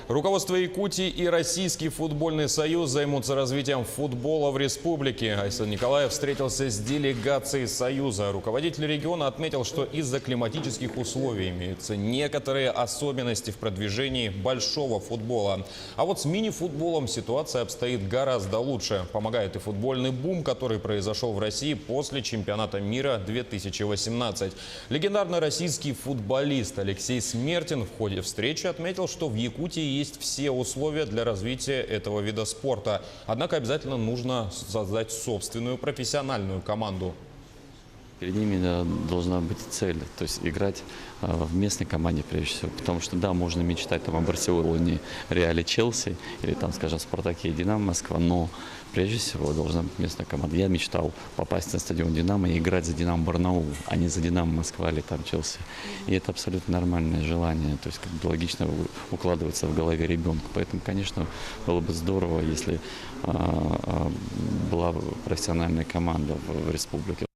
Руководство Якутии и Российский футбольный союз займутся развитием футбола в республике. Айсан Николаев встретился с делегацией союза. Руководитель региона отметил, что из-за климатических условий имеются некоторые особенности в продвижении большого футбола. А вот с мини-футболом ситуация обстоит гораздо лучше. Помогает и футбольный бум, который произошел в России после чемпионата мира 2018. Легендарный российский футболист Алексей Смертин в ходе встречи отметил, что в Якутии есть все условия для развития этого вида спорта. Однако обязательно нужно создать собственную профессиональную команду. Перед ними должна быть цель, то есть играть в местной команде прежде всего. Потому что да, можно мечтать там о Барселоне, Реале, Челси или там, скажем, Спартаке и Динамо Москва, но прежде всего должна быть местная команда. Я мечтал попасть на стадион Динамо и играть за Динамо Барнаул, а не за Динамо Москва или там Челси. И это абсолютно нормальное желание, то есть как бы логично укладывается в голове ребенка. Поэтому, конечно, было бы здорово, если была профессиональная команда в республике.